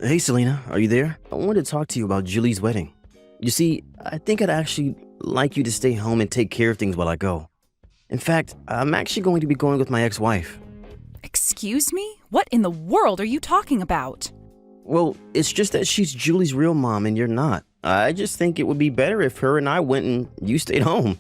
Hey Selena, are you there? I wanted to talk to you about Julie's wedding. You see, I think I'd actually like you to stay home and take care of things while I go. In fact, I'm actually going to be going with my ex-wife. Excuse me? What in the world are you talking about? Well, it's just that she's Julie's real mom and you're not. I just think it would be better if her and I went and you stayed home.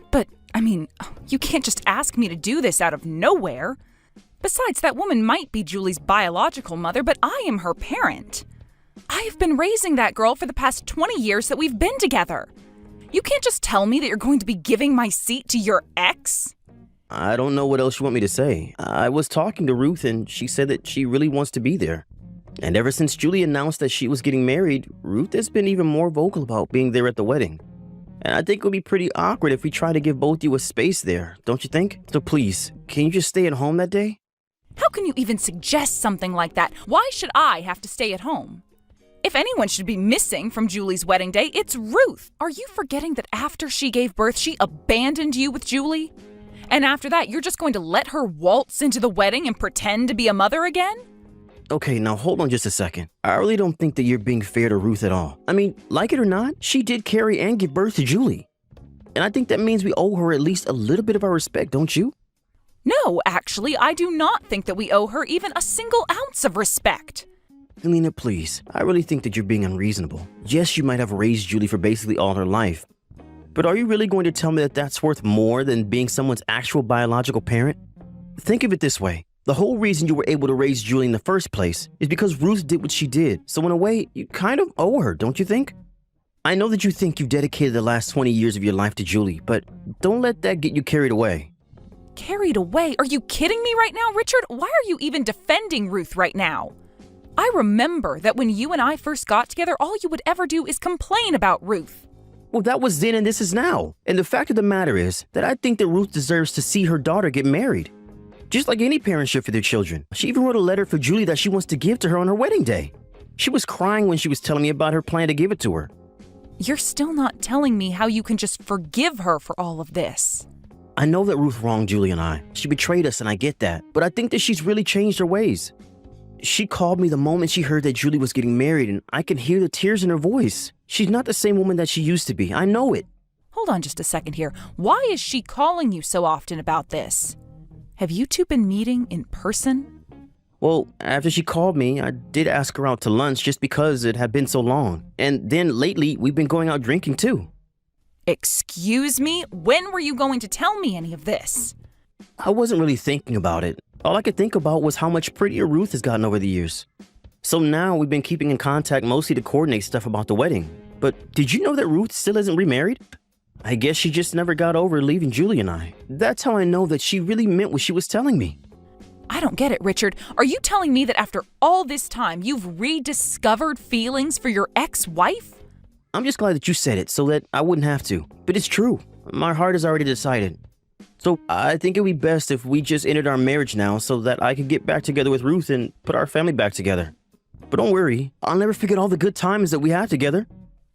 But, you can't just ask me to do this out of nowhere. Besides, that woman might be Julie's biological mother, but I am her parent. I have been raising that girl for the past 20 years that we've been together. You can't just tell me that you're going to be giving my seat to your ex? I don't know what else you want me to say. I was talking to Ruth and she said that she really wants to be there. And ever since Julie announced that she was getting married, Ruth has been even more vocal about being there at the wedding. And I think it would be pretty awkward if we try to give both you a space there, don't you think? So please, can you just stay at home that day? How can you even suggest something like that? Why should I have to stay at home? If anyone should be missing from Julie's wedding day, it's Ruth. Are you forgetting that after she gave birth, she abandoned you with Julie? And after that, you're just going to let her waltz into the wedding and pretend to be a mother again? Okay, now hold on just a second. I really don't think that you're being fair to Ruth at all. I mean, like it or not, she did carry and give birth to Julie. And I think that means we owe her at least a little bit of our respect, don't you? No, actually, I do not think that we owe her even a single ounce of respect. Selena, please. I really think that you're being unreasonable. Yes, you might have raised Julie for basically all her life. But are you really going to tell me that that's worth more than being someone's actual biological parent? Think of it this way. The whole reason you were able to raise Julie in the first place is because Ruth did what she did. So in a way, you kind of owe her, don't you think? I know that you think you dedicated the last 20 years of your life to Julie, but don't let that get you carried away. Carried away? Are you kidding me right now, Richard? Why are you even defending Ruth right now? I remember that when you and I first got together, all you would ever do is complain about Ruth. Well, that was then and this is now. And the fact of the matter is that I think that Ruth deserves to see her daughter get married. Just like any parent should for their children. She even wrote a letter for Julie that she wants to give to her on her wedding day. She was crying when she was telling me about her plan to give it to her. You're still not telling me how you can just forgive her for all of this. I know that Ruth wronged Julie and I. She betrayed us and I get that. But I think that she's really changed her ways. She called me the moment she heard that Julie was getting married and I can hear the tears in her voice. She's not the same woman that she used to be. I know it. Hold on just a second here. Why is she calling you so often about this? Have you two been meeting in person? Well, after she called me, I did ask her out to lunch just because it had been so long. And then lately, we've been going out drinking too. Excuse me? When were you going to tell me any of this? I wasn't really thinking about it. All I could think about was how much prettier Ruth has gotten over the years. So now we've been keeping in contact mostly to coordinate stuff about the wedding. But did you know that Ruth still isn't remarried? I guess she just never got over leaving Julie and I. That's how I know that she really meant what she was telling me. I don't get it, Richard. Are you telling me that after all this time, you've rediscovered feelings for your ex-wife? I'm just glad that you said it so that I wouldn't have to. But it's true. My heart has already decided. So I think it would be best if we just ended our marriage now so that I could get back together with Ruth and put our family back together. But don't worry, I'll never forget all the good times that we had together.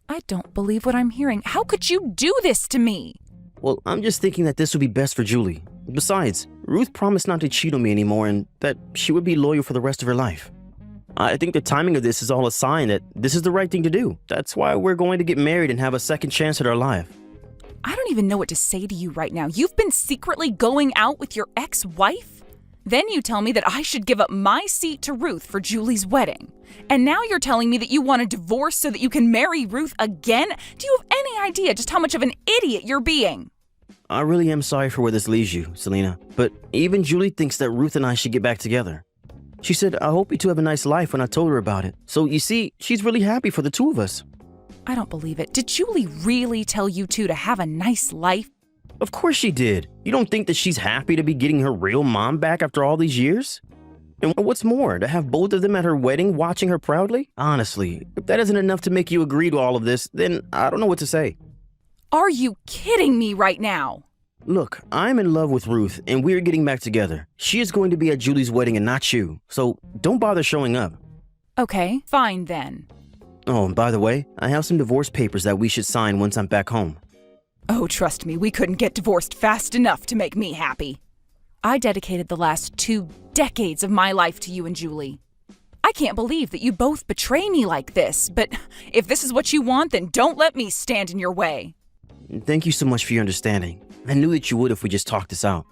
I don't believe what I'm hearing. How could you do this to me? Well, I'm just thinking that this would be best for Julie. Besides, Ruth promised not to cheat on me anymore and that she would be loyal for the rest of her life. I think the timing of this is all a sign that this is the right thing to do. That's why we're going to get married and have a second chance at our life. I don't even know what to say to you right now. You've been secretly going out with your ex-wife? Then you tell me that I should give up my seat to Ruth for Julie's wedding. And now you're telling me that you want a divorce so that you can marry Ruth again? Do you have any idea just how much of an idiot you're being? I really am sorry for where this leaves you, Selena. But even Julie thinks that Ruth and I should get back together. She said, I hope you two have a nice life when I told her about it. So you see, she's really happy for the two of us. I don't believe it. Did Julie really tell you two to have a nice life? Of course she did. You don't think that she's happy to be getting her real mom back after all these years? And what's more, to have both of them at her wedding watching her proudly? Honestly, if that isn't enough to make you agree to all of this, then I don't know what to say. Are you kidding me right now? Look, I'm in love with Ruth, and we're getting back together. She is going to be at Julie's wedding and not you, so don't bother showing up. Okay, fine then. Oh, and by the way, I have some divorce papers that we should sign once I'm back home. Oh, trust me, we couldn't get divorced fast enough to make me happy. I dedicated the last 2 decades of my life to you and Julie. I can't believe that you both betray me like this, but if this is what you want, then don't let me stand in your way. Thank you so much for your understanding. I knew that you would if we just talked this out.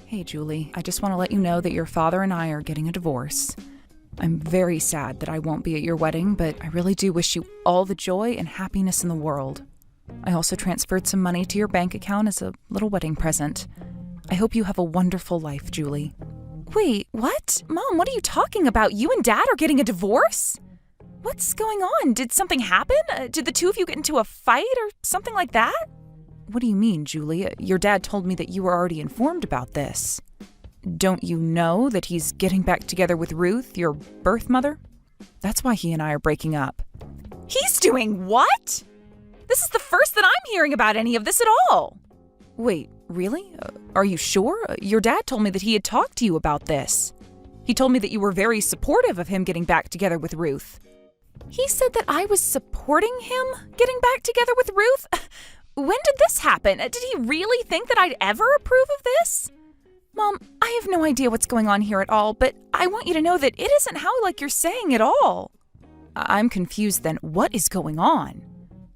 Hey, Julie, I just want to let you know that your father and I are getting a divorce. I'm very sad that I won't be at your wedding, but I really do wish you all the joy and happiness in the world. I also transferred some money to your bank account as a little wedding present. I hope you have a wonderful life, Julie. Wait, what? Mom, what are you talking about? You and Dad are getting a divorce? What's going on? Did something happen? Did the two of you get into a fight or something like that? What do you mean, Julie? Your dad told me that you were already informed about this. Don't you know that he's getting back together with Ruth, your birth mother? That's why he and I are breaking up. He's doing what? This is the first that I'm hearing about any of this at all. Wait, really? Are you sure? Your dad told me that he had talked to you about this. He told me that you were very supportive of him getting back together with Ruth. He said that I was supporting him getting back together with Ruth? When did this happen? Did he really think that I'd ever approve of this? Mom, I have no idea what's going on here at all, but I want you to know that it isn't how like you're saying at all. I'm confused then. What is going on?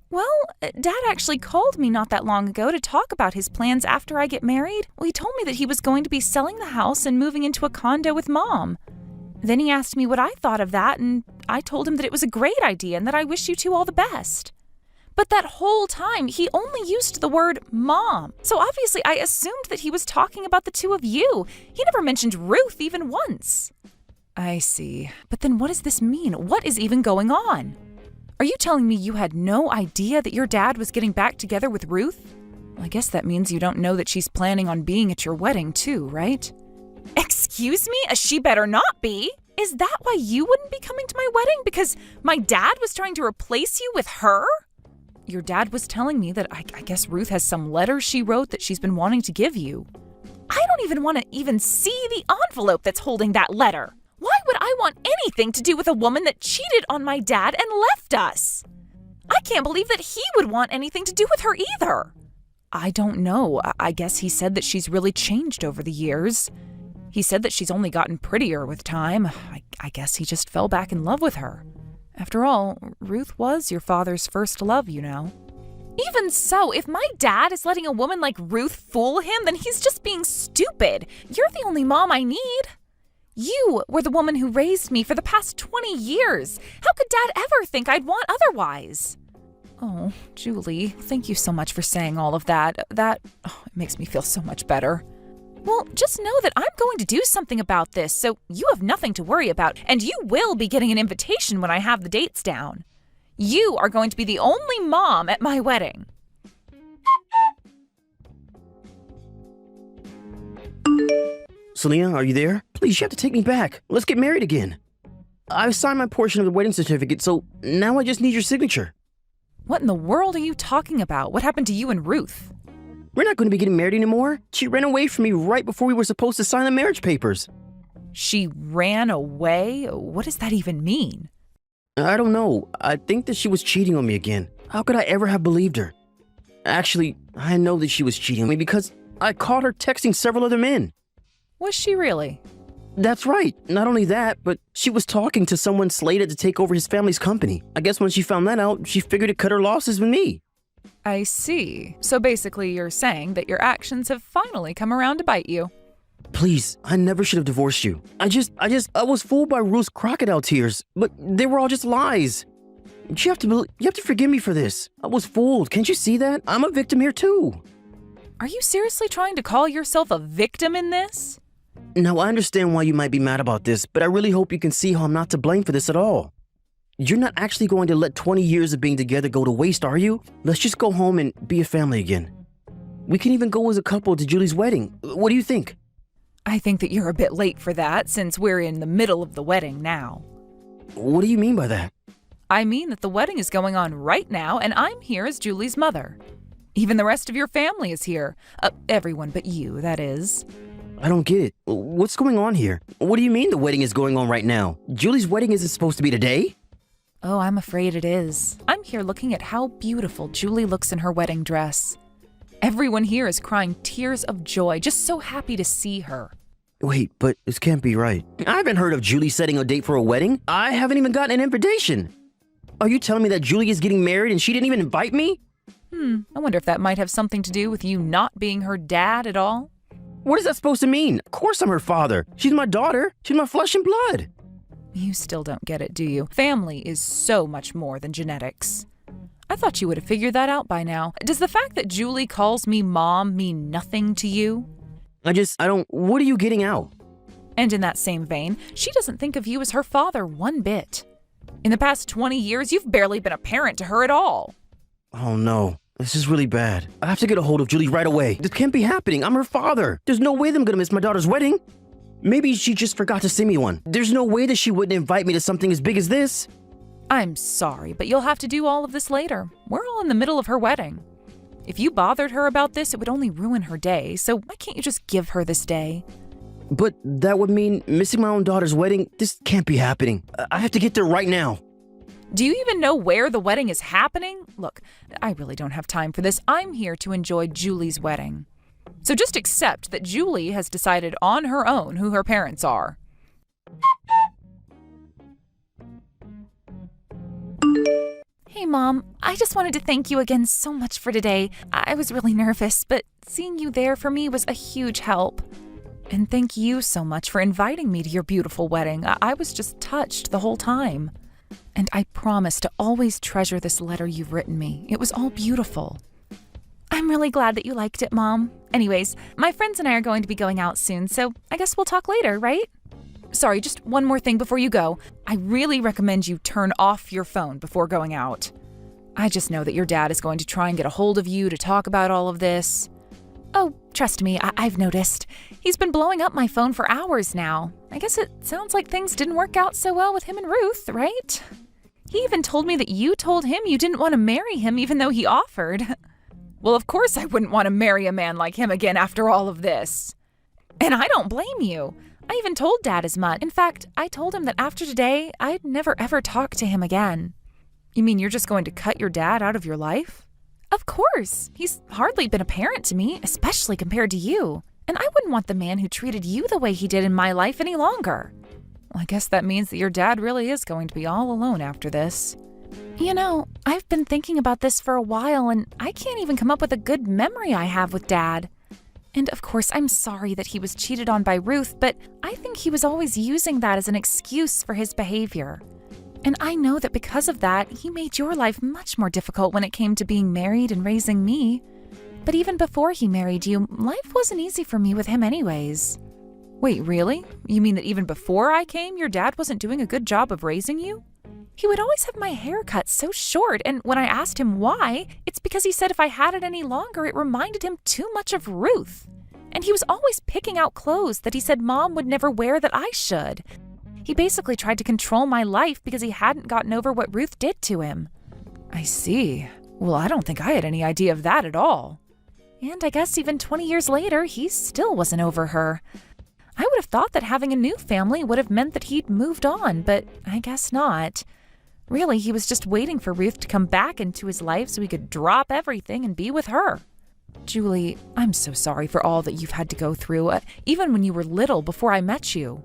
Well, Dad actually called me not that long ago to talk about his plans after I get married. Well, he told me that he was going to be selling the house and moving into a condo with Mom. Then he asked me what I thought of that, and I told him that it was a great idea and that I wish you two all the best. But that whole time, he only used the word Mom. So obviously, I assumed that he was talking about the two of you. He never mentioned Ruth even once. I see. But then what does this mean? What is even going on? Are you telling me you had no idea that your dad was getting back together with Ruth? Well, I guess that means you don't know that she's planning on being at your wedding too, right? Excuse me? She better not be. Is that why you wouldn't be coming to my wedding? Because my dad was trying to replace you with her? Your dad was telling me that I guess Ruth has some letters she wrote that she's been wanting to give you. I don't even want to even see the envelope that's holding that letter. Why would I want anything to do with a woman that cheated on my dad and left us? I can't believe that he would want anything to do with her either. I don't know. I guess he said that she's really changed over the years. He said that she's only gotten prettier with time. I guess he just fell back in love with her. After all, Ruth was your father's first love, you know. Even so, if my dad is letting a woman like Ruth fool him, then he's just being stupid. You're the only mom I need. You were the woman who raised me for the past 20 years. How could Dad ever think I'd want otherwise? Oh, Julie, thank you so much for saying all of that. It makes me feel so much better. Well, just know that I'm going to do something about this, so you have nothing to worry about, and you will be getting an invitation when I have the dates down. You are going to be the only mom at my wedding. Selena, are you there? Please, you have to take me back. Let's get married again. I've signed my portion of the wedding certificate, so now I just need your signature. What in the world are you talking about? What happened to you and Ruth? We're not going to be getting married anymore. She ran away from me right before we were supposed to sign the marriage papers. She ran away? What does that even mean? I don't know. I think that she was cheating on me again. How could I ever have believed her? Actually, I know that she was cheating on me because I caught her texting several other men. Was she really? That's right. Not only that, but she was talking to someone slated to take over his family's company. I guess when she found that out, she figured to cut her losses with me. I see. So basically you're saying that your actions have finally come around to bite you. Please, I never should have divorced you. I was fooled by Ruth's crocodile tears, but they were all just lies. You have to forgive me for this. I was fooled. Can't you see that? I'm a victim here too. Are you seriously trying to call yourself a victim in this? Now, I understand why you might be mad about this, but I really hope you can see how I'm not to blame for this at all. You're not actually going to let 20 years of being together go to waste, are you? Let's just go home and be a family again. We can even go as a couple to Julie's wedding. What do you think? I think that you're a bit late for that since we're in the middle of the wedding now. What do you mean by that? I mean that the wedding is going on right now and I'm here as Julie's mother. Even the rest of your family is here. Everyone but you, that is. I don't get it. What's going on here? What do you mean the wedding is going on right now? Julie's wedding isn't supposed to be today? Oh, I'm afraid it is. I'm here looking at how beautiful Julie looks in her wedding dress. Everyone here is crying tears of joy, just so happy to see her. Wait, but this can't be right. I haven't heard of Julie setting a date for a wedding. I haven't even gotten an invitation. Are you telling me that Julie is getting married and she didn't even invite me? I wonder if that might have something to do with you not being her dad at all. What is that supposed to mean? Of course I'm her father. She's my daughter. She's my flesh and blood. You still don't get it, do you? Family is so much more than genetics. I thought you would have figured that out by now. Does the fact that Julie calls me mom mean nothing to you? What are you getting out? And in that same vein, she doesn't think of you as her father one bit. In the past 20 years, you've barely been a parent to her at all. Oh no, this is really bad. I have to get a hold of Julie right away. This can't be happening. I'm her father. There's no way that I'm gonna miss my daughter's wedding. Maybe she just forgot to send me one. There's no way that she wouldn't invite me to something as big as this. I'm sorry, but you'll have to do all of this later. We're all in the middle of her wedding. If you bothered her about this, it would only ruin her day, so why can't you just give her this day? But that would mean missing my own daughter's wedding. This can't be happening. I have to get there right now. Do you even know where the wedding is happening? Look, I really don't have time for this. I'm here to enjoy Julie's wedding. So just accept that Julie has decided on her own who her parents are. Hey, Mom. I just wanted to thank you again so much for today. I was really nervous, but seeing you there for me was a huge help. And thank you so much for inviting me to your beautiful wedding. I was just touched the whole time. And I promise to always treasure this letter you've written me. It was all beautiful. I'm really glad that you liked it, Mom. Anyways, my friends and I are going to be going out soon, so I guess we'll talk later, right? Sorry, just one more thing before you go. I really recommend you turn off your phone before going out. I just know that your dad is going to try and get a hold of you to talk about all of this. Oh, trust me, I've noticed. He's been blowing up my phone for hours now. I guess it sounds like things didn't work out so well with him and Ruth, right? He even told me that you told him you didn't want to marry him even though he offered. Well, of course I wouldn't want to marry a man like him again after all of this. And I don't blame you. I even told Dad as much. In fact, I told him that after today, I'd never ever talk to him again. You mean you're just going to cut your dad out of your life? Of course. He's hardly been a parent to me, especially compared to you. And I wouldn't want the man who treated you the way he did in my life any longer. Well, I guess that means that your dad really is going to be all alone after this. You know, I've been thinking about this for a while, and I can't even come up with a good memory I have with Dad. And of course, I'm sorry that he was cheated on by Ruth, but I think he was always using that as an excuse for his behavior. And I know that because of that, he made your life much more difficult when it came to being married and raising me. But even before he married you, life wasn't easy for me with him anyways. Wait, really? You mean that even before I came, your dad wasn't doing a good job of raising you? He would always have my hair cut so short, and when I asked him why, it's because he said if I had it any longer, it reminded him too much of Ruth. And he was always picking out clothes that he said Mom would never wear that I should. He basically tried to control my life because he hadn't gotten over what Ruth did to him. I see. Well, I don't think I had any idea of that at all. And I guess even 20 years later, he still wasn't over her. I would have thought that having a new family would have meant that he'd moved on, but I guess not. Really, he was just waiting for Ruth to come back into his life so he could drop everything and be with her. Julie, I'm so sorry for all that you've had to go through, even when you were little before I met you.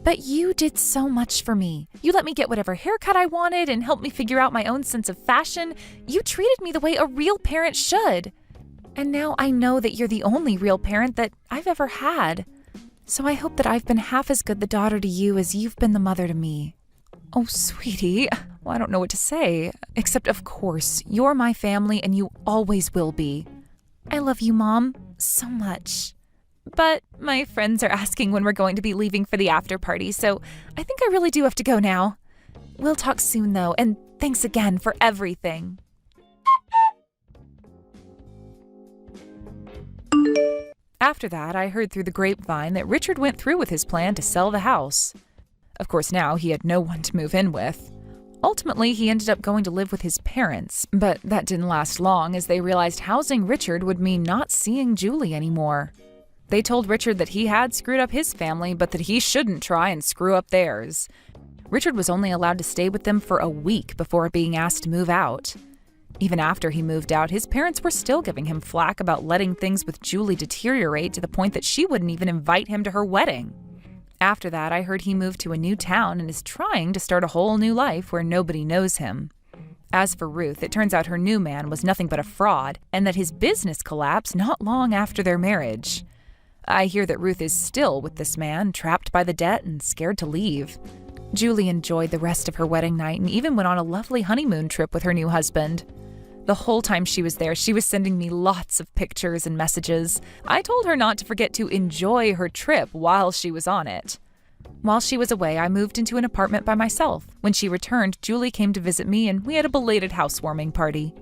But you did so much for me. You let me get whatever haircut I wanted and helped me figure out my own sense of fashion. You treated me the way a real parent should. And now I know that you're the only real parent that I've ever had. So I hope that I've been half as good the daughter to you as you've been the mother to me. Oh, sweetie. Well, I don't know what to say, except of course, you're my family and you always will be. I love you, Mom, so much. But my friends are asking when we're going to be leaving for the after party, so I think I really do have to go now. We'll talk soon, though, and thanks again for everything. After that, I heard through the grapevine that Richard went through with his plan to sell the house. Of course, now he had no one to move in with. Ultimately, he ended up going to live with his parents, but that didn't last long as they realized housing Richard would mean not seeing Julie anymore. They told Richard that he had screwed up his family, but that he shouldn't try and screw up theirs. Richard was only allowed to stay with them for a week before being asked to move out. Even after he moved out, his parents were still giving him flack about letting things with Julie deteriorate to the point that she wouldn't even invite him to her wedding. After that, I heard he moved to a new town and is trying to start a whole new life where nobody knows him. As for Ruth, it turns out her new man was nothing but a fraud, and that his business collapsed not long after their marriage. I hear that Ruth is still with this man, trapped by the debt and scared to leave. Julie enjoyed the rest of her wedding night and even went on a lovely honeymoon trip with her new husband. The whole time she was there, she was sending me lots of pictures and messages. I told her not to forget to enjoy her trip while she was on it. While she was away, I moved into an apartment by myself. When she returned, Julie came to visit me and we had a belated housewarming party.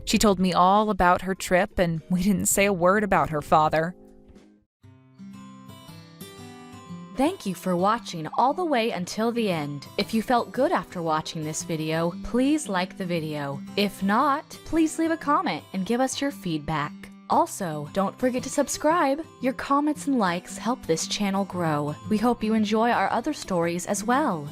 She told me all about her trip and we didn't say a word about her father. Thank you for watching all the way until the end. If you felt good after watching this video, please like the video. If not, please leave a comment and give us your feedback. Also, don't forget to subscribe. Your comments and likes help this channel grow. We hope you enjoy our other stories as well.